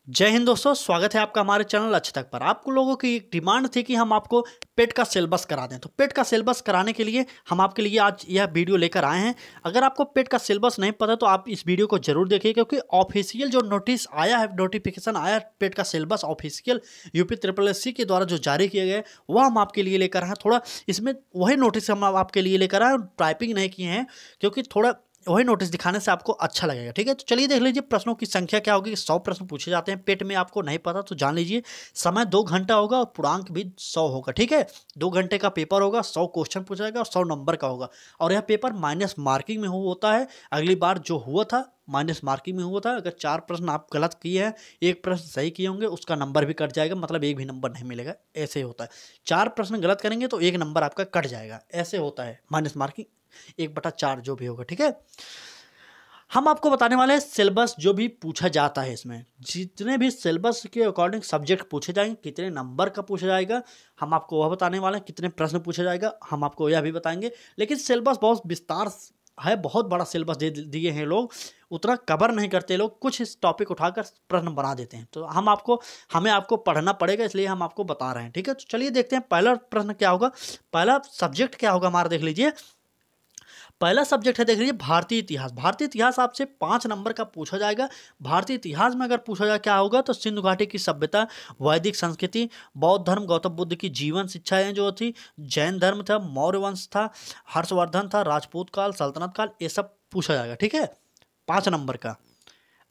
जय हिंद दोस्तों, स्वागत है आपका हमारे चैनल अच्छे तक पर। आपको लोगों की एक डिमांड थी कि हम आपको पेट का सिलेबस करा दें, तो पेट का सिलेबस कराने के लिए हम आपके लिए आज यह वीडियो लेकर आए हैं। अगर आपको पेट का सिलेबस नहीं पता तो आप इस वीडियो को जरूर देखिए, क्योंकि ऑफिशियल जो नोटिस आया है, नोटिफिकेशन आया है पेट का सिलेबस ऑफिशियल यूपी SSC के द्वारा जो जारी किए गए, वह हम आपके लिए लेकर आए हैं। थोड़ा इसमें वही नोटिस हम आपके लिए लेकर आए, टाइपिंग नहीं किए हैं, क्योंकि थोड़ा वही नोटिस दिखाने से आपको अच्छा लगेगा। ठीक है, तो चलिए देख लीजिए प्रश्नों की संख्या क्या होगी। 100 प्रश्न पूछे जाते हैं पेट में, आपको नहीं पता तो जान लीजिए। समय 2 घंटा होगा और पूर्णांक भी 100 होगा। ठीक है, 2 घंटे का पेपर होगा, 100 क्वेश्चन पूछा जाएगा और 100 नंबर का होगा। और यह पेपर माइनस मार्किंग में होता है। अगली बार जो हुआ था माइनस मार्किंग में हुआ था। अगर 4 प्रश्न आप गलत किए हैं, 1 प्रश्न सही किए होंगे, उसका नंबर भी कट जाएगा, मतलब एक भी नंबर नहीं मिलेगा। ऐसे ही होता है, 4 प्रश्न गलत करेंगे तो 1 नंबर आपका कट जाएगा। ऐसे होता है माइनस मार्किंग 1/4 जो भी होगा। ठीक है, हम आपको बताने वाले हैं सिलेबस जो भी पूछा जाता है। इसमें जितने भी सिलेबस के अकॉर्डिंग सब्जेक्ट पूछे जाएंगे, कितने नंबर का पूछा जाएगा, हम आपको वह बताने वाले हैं। कितने प्रश्न पूछा जाएगा हम आपको यह भी बताएंगे। लेकिन सिलेबस बहुत विस्तार है, बहुत बड़ा सिलेबस दे दिए हैं लोग, उतना कवर नहीं करते लोग, कुछ इस टॉपिक उठाकर प्रश्न बना देते हैं। तो हमें आपको पढ़ना पड़ेगा, इसलिए हम आपको बता रहे हैं। ठीक है, तो चलिए देखते हैं पहला प्रश्न क्या होगा। पहला सब्जेक्ट क्या होगा हमारा, देख लीजिए। पहला सब्जेक्ट है, देख लीजिए, भारतीय इतिहास। भारतीय इतिहास आपसे 5 नंबर का पूछा जाएगा। भारतीय इतिहास में अगर पूछा जाए क्या होगा, तो सिंधु घाटी की सभ्यता, वैदिक संस्कृति, बौद्ध धर्म, गौतम बुद्ध की जीवन शिक्षाएं जो थी, जैन धर्म था, मौर्य वंश था, हर्षवर्धन था, राजपूत काल, सल्तनत काल, ये सब पूछा जाएगा। ठीक है, 5 नंबर का।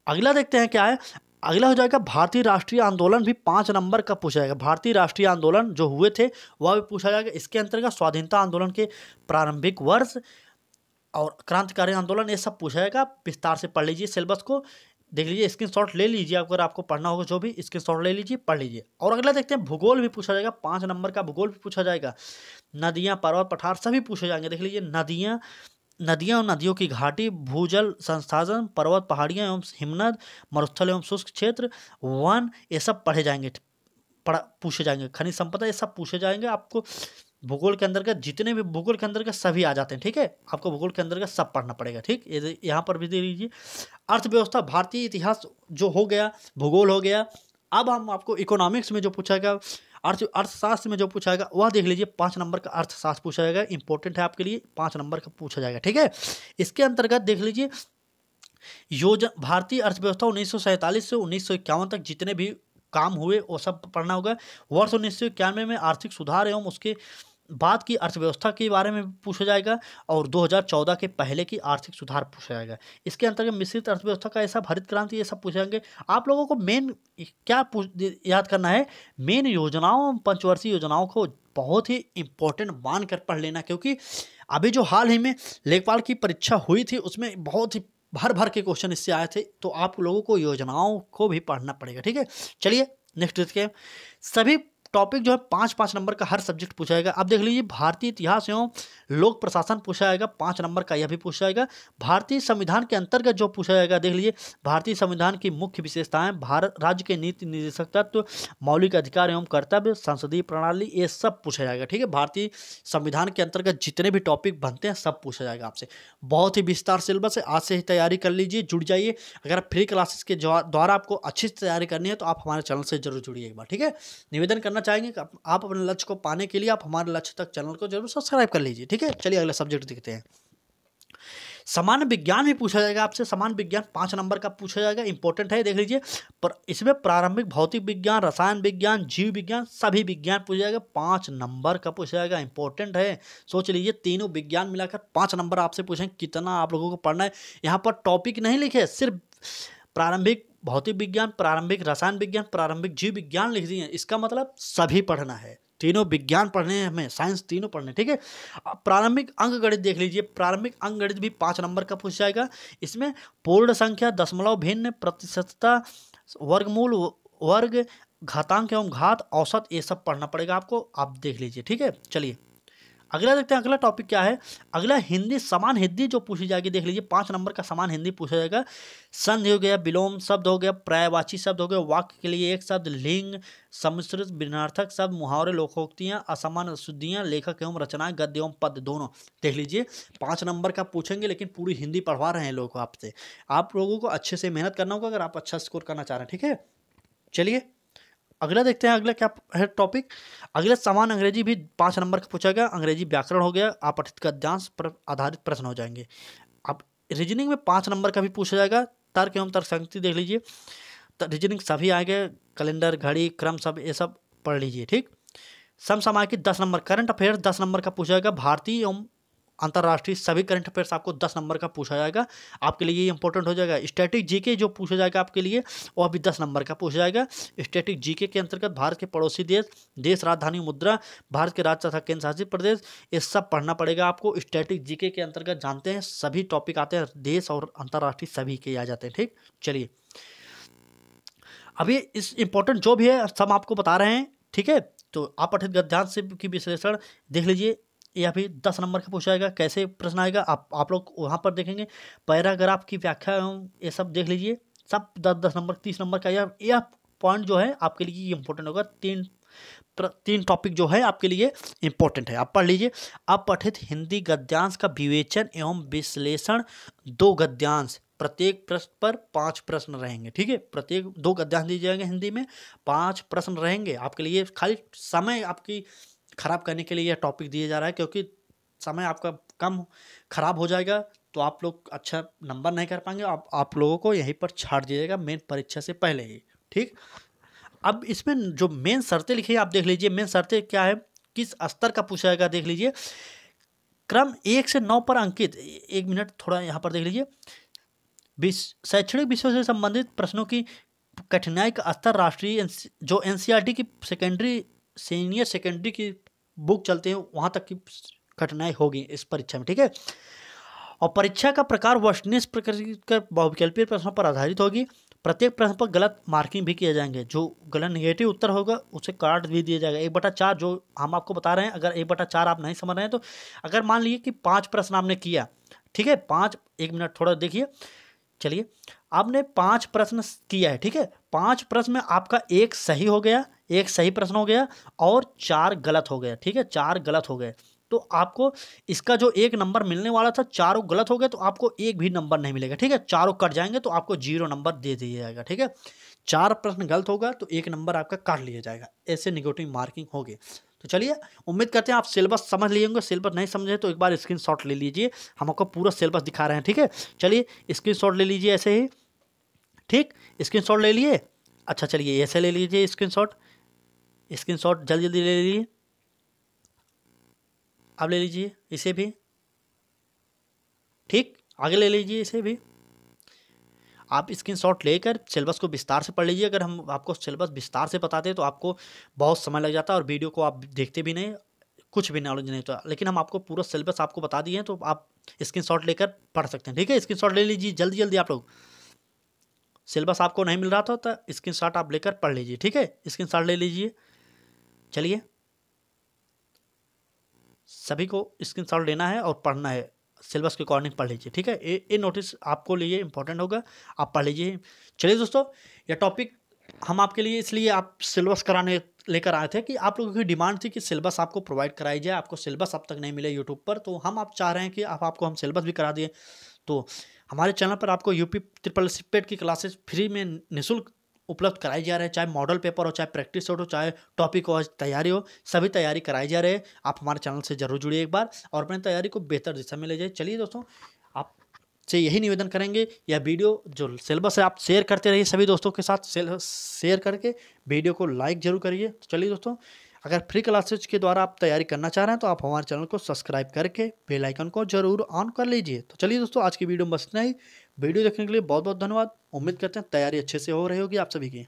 अगला देखते हैं क्या है। अगला हो जाएगा भारतीय राष्ट्रीय आंदोलन, भी 5 नंबर का पूछा जाएगा। भारतीय राष्ट्रीय आंदोलन जो हुए थे वह भी पूछा जाएगा। इसके अंतर्गत स्वाधीनता आंदोलन के प्रारंभिक वर्ष और क्रांतिकारी आंदोलन, ये सब पूछा जाएगा। विस्तार से पढ़ लीजिए सिलेबस को, देख लीजिए, स्क्रीनशॉट ले लीजिए। अगर आपको पढ़ना होगा जो भी, स्क्रीनशॉट ले लीजिए, पढ़ लीजिए। और अगला देखते हैं भूगोल भी पूछा जाएगा। 5 नंबर का भूगोल भी पूछा जाएगा। नदियाँ, पर्वत, पठार सभी पूछे जाएंगे। देख लीजिए, नदियाँ और नदियों की घाटी, भूजल संसाधन, पर्वत, पहाड़ियाँ एवं हिमनद, मरुस्थल एवं शुष्क क्षेत्र, वन, ये सब पढ़े जाएंगे, पूछे जाएंगे। खनिज संपदा, ये सब पूछे जाएंगे। आपको भूगोल के अंतर्गत जितने भी भूगोल के अंतर्गत सभी आ जाते हैं। ठीक है, आपको भूगोल के अंतर्गत सब पढ़ना पड़ेगा। ठीक, यहाँ पर भी दे लीजिए। अर्थव्यवस्था, भारतीय इतिहास जो हो गया, भूगोल हो गया। अब हम आपको इकोनॉमिक्स में जो पूछा गया, अर्थशास्त्र में जो पूछा जाएगा वह देख लीजिए। 5 नंबर का अर्थशास्त्र पूछा जाएगा, इंपॉर्टेंट है आपके लिए, 5 नंबर का पूछा जाएगा। ठीक है, इसके अंतर्गत देख लीजिए, भारतीय अर्थव्यवस्था 1947 से 1951 तक जितने भी काम हुए वो सब पढ़ना होगा। वर्ष 1991 में आर्थिक सुधार एवं उसके बाद की अर्थव्यवस्था के बारे में पूछा जाएगा। और 2014 के पहले की आर्थिक सुधार पूछा जाएगा। इसके अंतर्गत मिश्रित अर्थव्यवस्था का, ऐसा हरित क्रांति, ये सब पूछेंगे। आप लोगों को मेन क्या याद करना है, मेन योजनाओं, पंचवर्षीय योजनाओं को बहुत ही इंपॉर्टेंट मान कर पढ़ लेना, क्योंकि अभी जो हाल ही में लेखपाल की परीक्षा हुई थी उसमें बहुत ही भर भर के क्वेश्चन इससे आए थे। तो आप लोगों को योजनाओं को भी पढ़ना पड़ेगा। ठीक है, चलिए नेक्स्ट देखते हैं। सभी टॉपिक जो है 5-5 नंबर का हर सब्जेक्ट पूछा जाएगा। अब देख लीजिए, भारतीय इतिहास एवं लोक प्रशासन पूछा जाएगा, 5 नंबर का यह भी पूछा जाएगा। भारतीय संविधान के अंतर्गत जो पूछा जाएगा, देख लीजिए, भारतीय संविधान की मुख्य विशेषताएं, भारत राज्य के नीति निर्देशक तत्व, मौलिक अधिकार एवं कर्तव्य, संसदीय प्रणाली, ये सब पूछा जाएगा। ठीक है, भारतीय संविधान के अंतर्गत जितने भी टॉपिक बनते हैं सब पूछा जाएगा आपसे। बहुत ही विस्तार सिलेबस है, आज से ही तैयारी कर लीजिए, जुड़ जाइए। अगर आप फ्री क्लासेस के द्वारा आपको अच्छी से तैयारी करनी है तो आप हमारे चैनल से जरूर जुड़िए एक बार। ठीक है, निवेदन करना चाहेंगे कि आप अपने लक्ष्य को पाने के लिए आप हमारे लक्ष्य तक चैनल को जरूर सब्सक्राइब कर लीजिए। ठीक है, चलिए अगला सब्जेक्ट देखते हैं। सामान्य विज्ञान भी पूछा जाएगा आपसे। सामान्य विज्ञान 5 नंबर का पूछा जाएगा, इंपॉर्टेंट है, देख लीजिए। पर इसमें प्रारंभिक भौतिक विज्ञान, रसायन विज्ञान, जीव विज्ञान, सभी विज्ञान पूछा जाएगा। 5 नंबर का पूछा जाएगा, इंपॉर्टेंट है। सोच लीजिए, तीनों विज्ञान मिलाकर 5 नंबर आपसे पूछेंगे, कितना आप लोगों को पढ़ना है। यहाँ पर टॉपिक नहीं लिखे, सिर्फ प्रारंभिक भौतिक विज्ञान, प्रारंभिक रसायन विज्ञान, प्रारंभिक जीव विज्ञान लिख दिए। इसका मतलब सभी पढ़ना है, तीनों विज्ञान पढ़ने हैं हमें, साइंस तीनों पढ़ने। ठीक है, प्रारंभिक अंक गणित देख लीजिए। प्रारंभिक अंक गणित भी 5 नंबर का पूछा जाएगा। इसमें पूर्ण संख्या, दशमलव, भिन्न, प्रतिशतता, वर्गमूल, वर्ग, घातांक एवं घात, औसत, ये सब पढ़ना पड़ेगा आपको, आप देख लीजिए। ठीक है, चलिए अगला देखते हैं। अगला टॉपिक क्या है, अगला हिंदी, समान हिंदी जो पूछी जाएगी, देख लीजिए। 5 नंबर का समान हिंदी पूछा जाएगा। संधि हो गया, विलोम शब्द हो गया, पर्यायवाची शब्द हो गया, वाक्य के लिए एक शब्द, लिंग, सम्मिश्रित विन्यार्थक शब्द, मुहावरे, लोकोक्तियाँ, असामान्य शुद्धियाँ, लेखक एवं रचनाएं, गद्य एवं पद्य दोनों। देख लीजिए, 5 नंबर का पूछेंगे, लेकिन पूरी हिंदी पढ़वा रहे हैं लोगों को आपसे। आप लोगों को अच्छे से मेहनत करना होगा अगर आप अच्छा स्कोर करना चाह रहे हैं। ठीक है, चलिए अगला देखते हैं, अगला क्या है टॉपिक। अगला समान अंग्रेजी भी 5 नंबर का पूछा गया। अंग्रेजी व्याकरण हो गया, अपठित गद्यांश पर आधारित प्रश्न हो जाएंगे। अब रीजनिंग में 5 नंबर का भी पूछा जाएगा। तर्क एवं तर्क संगति देख लीजिए, तो रीजनिंग सभी आएंगे, कैलेंडर, घड़ी, क्रम, सब ये सब पढ़ लीजिए। ठीक, समसामयिक 10 नंबर, करंट अफेयर 10 नंबर का पूछा जाएगा। भारतीय एवं अंतर्राष्ट्रीय सभी करंट अफेयर्स आपको 10 नंबर का पूछा जाएगा, आपके लिए ये इंपॉर्टेंट हो जाएगा। स्टैटिक जीके जो पूछा जाएगा आपके लिए, वो अभी 10 नंबर का पूछा जाएगा। स्टैटिक जीके के अंतर्गत भारत के पड़ोसी देश, देश, राजधानी, मुद्रा, भारत के राज्य तथा केंद्र शासित प्रदेश, ये सब पढ़ना पड़ेगा आपको। स्टैटिक जीके के अंतर्गत जानते हैं सभी टॉपिक आते हैं, देश और अंतर्राष्ट्रीय सभी के आ जाते हैं। ठीक, चलिए अभी इस इंपॉर्टेंट जो भी है सब आपको बता रहे हैं। ठीक है, तो अपठित गद्यांश की विश्लेषण देख लीजिए, ये अभी 10 नंबर का पूछा जाएगा। कैसे प्रश्न आएगा आप लोग वहाँ पर देखेंगे। पैराग्राफ की व्याख्या ये सब देख लीजिए, सब 10-10 नंबर, 30 नंबर का यह पॉइंट जो है आपके लिए इंपॉर्टेंट होगा। तीन टॉपिक जो है आपके लिए इंपॉर्टेंट है, आप पढ़ लीजिए। अपठित हिंदी गद्यांश का विवेचन एवं विश्लेषण, 2 गद्यांश, प्रत्येक प्रश्न पर 5 प्रश्न रहेंगे। ठीक है, प्रत्येक 2 गद्यांश दिए जाएंगे, हिंदी में 5 प्रश्न रहेंगे आपके लिए। खाली समय आपकी खराब करने के लिए यह टॉपिक दिया जा रहा है, क्योंकि समय आपका कम खराब हो जाएगा तो आप लोग अच्छा नंबर नहीं कर पाएंगे। आप लोगों को यहीं पर छाड़ दिया जाएगा मेन परीक्षा से पहले ही। ठीक, अब इसमें जो मेन शर्तें लिखी है आप देख लीजिए। मेन शर्तें क्या है, किस स्तर का पूछा जाएगा देख लीजिए। क्रम 1 से 9 पर अंकित, 1 मिनट थोड़ा यहाँ पर देख लीजिए। शैक्षणिक विषयों से संबंधित प्रश्नों की कठिनाई का स्तर राष्ट्रीय जो एनसीईआरटी की सेकेंडरी, सीनियर सेकेंडरी की बुक चलते हैं वहाँ तक की कठिनाई होगी इस परीक्षा में। ठीक है, और परीक्षा का प्रकार वस्तुनिष्ठ प्रकृति का बहुविकल्पीय प्रश्नों पर आधारित होगी। प्रत्येक प्रश्न पर गलत मार्किंग भी किया जाएंगे, जो गलत नेगेटिव उत्तर होगा उसे काट भी दिया जाएगा। 1/4 जो हम आपको बता रहे हैं, अगर 1/4 आप नहीं समझ रहे हैं तो अगर मान लीजिए कि 5 प्रश्न आपने किया, ठीक है, 5, 1 मिनट थोड़ा देखिए, चलिए आपने 5 प्रश्न किया है। ठीक है, 5 प्रश्न में आपका 1 सही हो गया, 1 सही प्रश्न हो गया और 4 गलत हो गया। ठीक है, 4 गलत हो गए तो आपको इसका जो 1 नंबर मिलने वाला था, चारों गलत हो गए तो आपको 1 भी नंबर नहीं मिलेगा। ठीक है, चारों कट जाएंगे तो आपको 0 नंबर दे दिया जाएगा। ठीक है, 4 प्रश्न गलत होगा तो 1 नंबर आपका काट लिया जाएगा। ऐसे निगेटिव मार्किंग होगी। तो चलिए उम्मीद करते हैं आप सिलेबस समझ लिए होंगे। सिलेबस नहीं समझे तो एक बार स्क्रीनशॉट ले लीजिए, हम आपको पूरा सिलेबस दिखा रहे हैं। ठीक है, चलिए स्क्रीनशॉट ले लीजिए ऐसे ही। ठीक, स्क्रीनशॉट ले लिए। अच्छा चलिए ऐसे ले लीजिए स्क्रीनशॉट जल्दी जल्दी ले लीजिए। आप ले लीजिए इसे भी। ठीक, आगे ले लीजिए इसे भी। आप स्क्रीनशॉट लेकर सिलेबस को विस्तार से पढ़ लीजिए। अगर हम आपको सिलेबस विस्तार से बताते हैं तो आपको बहुत समय लग जाता है और वीडियो को आप देखते भी नहीं, कुछ भी नॉलेज नहीं होता। लेकिन हम आपको पूरा सिलेबस आपको बता दिए हैं तो आप स्क्रीनशॉट लेकर पढ़ सकते हैं। ठीक है, स्क्रीनशॉट ले लीजिए जल्दी जल्दी। आप लोग सिलेबस आपको नहीं मिल रहा था तो स्क्रीनशॉट आप लेकर पढ़ लीजिए। ठीक है, स्क्रीनशॉट ले लीजिए। चलिए सभी को स्क्रीनशॉट लेना है और पढ़ना है, सिलेबस के अकॉर्डिंग पढ़ लीजिए। ठीक है, ये नोटिस आपको लिए इंपॉर्टेंट होगा, आप पढ़ लीजिए। चलिए दोस्तों, यह टॉपिक हम आपके लिए इसलिए आप सिलेबस कराने लेकर आए थे कि आप लोगों की डिमांड थी कि सिलेबस आपको प्रोवाइड कराई जाए। आपको सिलेबस अब तक नहीं मिले यूट्यूब पर, तो हम आप चाह रहे हैं कि आपको हम सिलेबस भी करा दिए। तो हमारे चैनल पर आपको यूपी SSSC पेट की क्लासेस फ्री में निःशुल्क उपलब्ध कराई जा रहे हैं। चाहे मॉडल पेपर हो, चाहे प्रैक्टिस हो, चाहे टॉपिक हो, तैयारी हो, सभी तैयारी कराई जा रहे हैं। आप हमारे चैनल से जरूर जुड़िए एक बार और अपनी तैयारी को बेहतर दिशा में ले जाइए। चलिए दोस्तों, आपसे यही निवेदन करेंगे, यह वीडियो जो सिलेबस है आप शेयर करते रहिए सभी दोस्तों के साथ। शेयर करके वीडियो को लाइक जरूर करिए। तो चलिए दोस्तों, अगर फ्री क्लासेज के द्वारा आप तैयारी करना चाह रहे हैं तो आप हमारे चैनल को सब्सक्राइब करके बेल आइकन को जरूर ऑन कर लीजिए। तो चलिए दोस्तों, आज की वीडियो में बस इतना ही। वीडियो देखने के लिए बहुत बहुत धन्यवाद। उम्मीद करते हैं तैयारी अच्छे से हो रही होगी आप सभी की।